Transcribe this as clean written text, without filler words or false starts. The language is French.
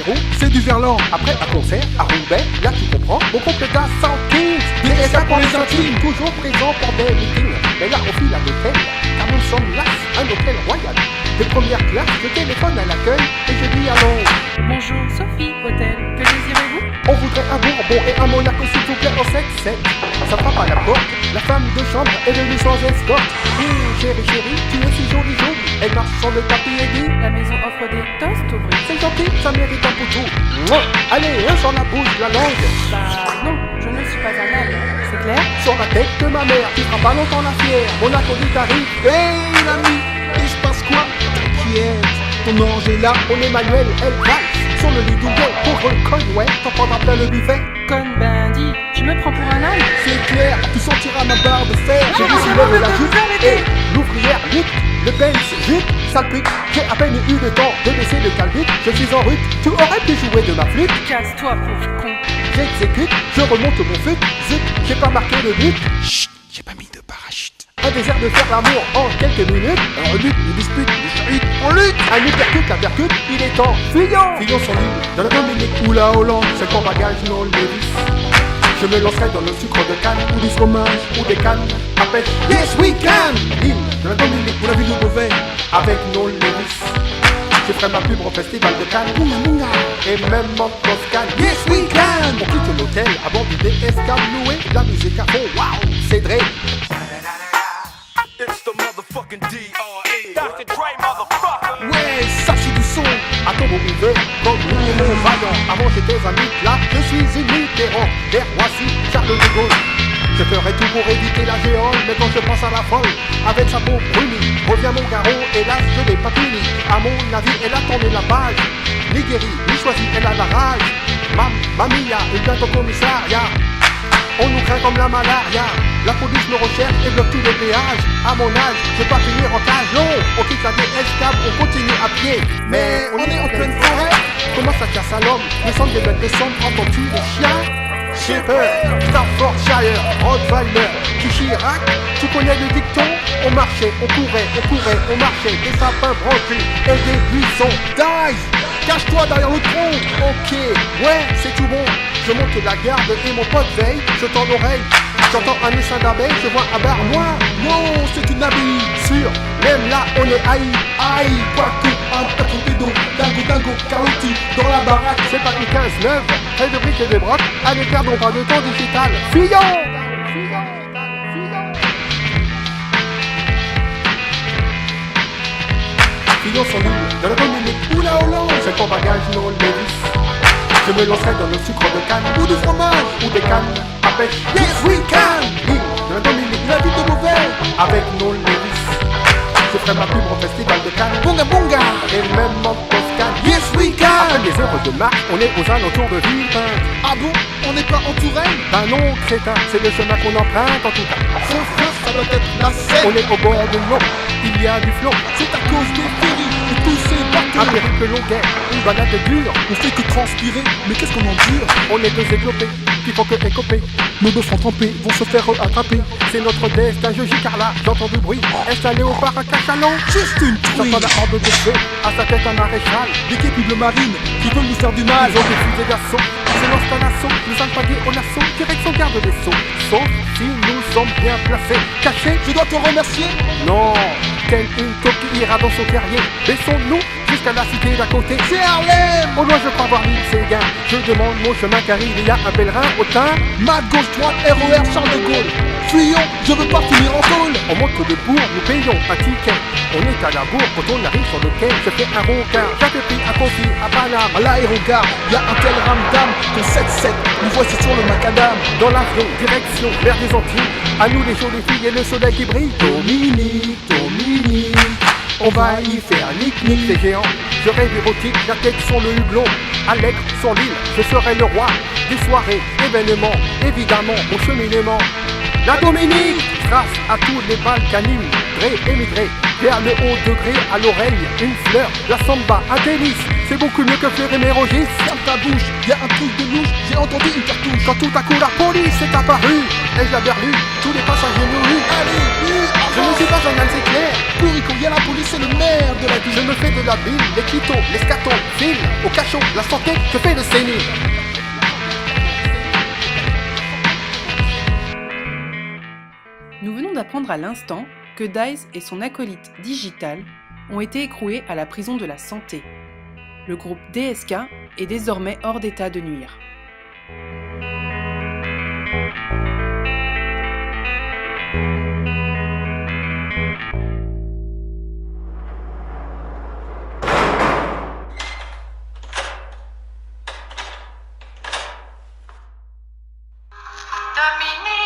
Giroud, c'est du verlan. Après un concert à Roubaix, là tu comprends, mon couple gars sans Kings. DSA pour les intimes, toujours présent pour des meetings. Mais là on file à l'hôtel, car nous sommes là, un hôtel royal. De première classe, je téléphone à l'accueil et je dis allô. Bonjour Sophie, hôtel, que désirez-vous? On voudrait un Bourbon et un Monaco s'il vous plaît en 7-7. Ça frappe à la porte, la femme de chambre est venue sans escorte. Chérie, chérie, tu es si jolie, jolie. Elle marche sur le tapis et dit La maison offre des toasts ouverts. c'est gentil, ça mérite un poutou. Allez, sur la bouche, la langue. Bah non, je ne suis pas un âne, c'est clair? Sur la tête de ma mère, tu feras pas longtemps la fière. Monaco dit t'arrives. Hey l'ami, il se passe quoi? T'inquiète, ton ange est là. On est Manuel, elle valse. Sur le lit douillet, pauvre Conway, t'en prendras plein le buffet. Con ben dis, tu me prends pour un âne? C'est clair, tu sentiras ma barre de fer. J'ai Non, décidé non, de la non, jupe. vous arrêtez. Et l'ouvrière lutte, le Benz jute, sale pute. J'ai à peine eu le temps de laisser le calbut. Je suis en rute, tu aurais pu jouer de ma flûte. Casse-toi pauvre con. J'exécute, je remonte mon fut. Zut, j'ai pas marqué le but. Chut, j'ai pas mis de parachute. Un désert de faire l'amour en quelques minutes. Un rebut, une dispute, une charrute, on lutte. Un hypercute, la percute, il est temps. Fuyons, fuyons sans ligne. Dans la Dominique ou la Hollande, c'est ton bagage non Levis. Je me lancerai dans le sucre de canne, ou du fromage, ou des cannes. À pêche, yes we can. L'île de la Dominique ou la ville de Beauvais, avec nos Levis. Je ferai ma pub au festival de Cannes, Mounga Mounga. Et même en Toscane, yes we can. On quitte l'hôtel à bord du DSK loué. La musique à fond, wow, c'est Dre. It's the motherfucking D.R.E. Dr. Dre, motherfucker. Ouais, ça c'est du son. À ton beau rivet, comme lui et mon vaillant. Avant j'étais un mythe, là je suis une Mitterrand. Vers Roissy, Charles de Gaulle. Je ferai tout pour éviter la géole, mais quand je pense à la folle, avec sa peau brunie, revient mon garrot, hélas je l'ai pas puni. À mon avis, elle a tourné la page. Ni guérie, ni choisie, elle a la rage. Mamia, une plainte au commissariat. On nous craint comme la malaria. La police me recherche et bloque tous les péages. À mon âge, je vais pas finir en cage. Non, on quitte la DSK, on continue à pied. Mais on est en pleine forêt. Comment ça casse à l'homme? Nous sommes des bêtes de somme, entends-tu les chiens? Shepherd, Staffordshire, Rottweiler, Chirac, tu connais le dicton? On marchait, on courait, on marchait, des sapins branchés et des buissons. Dive, cache-toi derrière le tronc. Ok, ouais, c'est tout bon. Je monte la garde et mon pote veille, je tends l'oreille. J'entends un essaim d'abeilles, je vois un bar noir. Non, c'est une abeille. Sûr, même là on est haï. Aïe, quacou, un tacoupédo, dingo, dingo, carotti, dans la baraque. C'est pas une 15-9, fait de briques et de brocs. Allez, perdons pas de temps digital. Fuyons! Fuyons sans ligne, de la Dominique ou la Hollande. C'est ton bagage non Levis. Je me lancerai dans le sucre de canne, ou du fromage, ou des cannes à pêche. Yes we can. L'île de la Dominique, la ville de Beauvais, avec nos Levis. Je ferai ma pub au festival de Cannes, Bunga Bunga, et même en Toscane. Yes we can. Après des heures de marche, on est aux alentours de Villepinte. Ah bon? On n'est pas en Touraine? Ben non, crétin, c'est le chemin qu'on emprunte en tout cas. Ça doit être la Seine. On est au bord de l'eau, il y a du flot. C'est à cause des ferries et tous ces bateaux. Un périple longuet, une balade dure. On fait que transpirer, mais qu'est-ce qu'on endure? On est deux éclopés, qui font que écoper. Nos deux francs trempés vont se faire attraper. C'est notre destin, je gis car là, j'entends du bruit. Installé au parc à Cachalon, Juste une truie. j'entends la horde de feu, à sa tête un maréchal. L'équipe bleu marine qui veulent nous faire du mal. Ils ont des fusées d'assaut, ils se lancent à l'assaut, nous alpagués au assaut, direction garde des sceaux. Sauf si nous sommes bien placés, cachés. Je dois te remercier. Non, telle une taupe qui ira dans son terrier. Baissons-nous jusqu'à la cité d'à côté. C'est Harlem. Au loin je crois voir l'île Séguin. Je demande mon chemin car il y a un pèlerin au teint. Mat gauche droite RER Charles de Gaulle. Fuyons, je veux pas finir en tôle. On monte de bourg, nous payons un ticket. On est à la bourre quand on arrive sur le quai. Je fais un rencard, j'avais pris un confit à Paname. À l'aérogare, y a un tel ramdam que 7-7, nous voici sur le macadam. Dans l'avion, direction vers les Antilles. À nous les jolies filles et le soleil qui brille. Dominique, Dominique, on va y faire nique-nique les géants. Je rêve érotique, la tête sur le hublot. Allègre sur l'île, je serai le roi des soirées, événements, évidemment au cheminement. La Dominique, grâce à tous les Balkanimes, Dre émigré, vers le haut degré à l'oreille, une fleur, la samba, un délice, c'est beaucoup mieux que fleurir mes registres. Ferme ta bouche, y a un truc de louche, j'ai entendu une cartouche. Quand tout à coup la police est apparue, et je l'avais relu, tous les passagers mourus. Allez, Je ne suis pas un âne, c'est clair. Pourri quand y a la police c'est le maire de la ville. Je me fais de la bile, les quitos, les scatos, file au cachot, la santé, je fais le sénile. Nous venons d'apprendre à l'instant que Dice et son acolyte Digital ont été écroués à la prison de la Santé. Le groupe DSK est désormais hors d'état de nuire. Dominique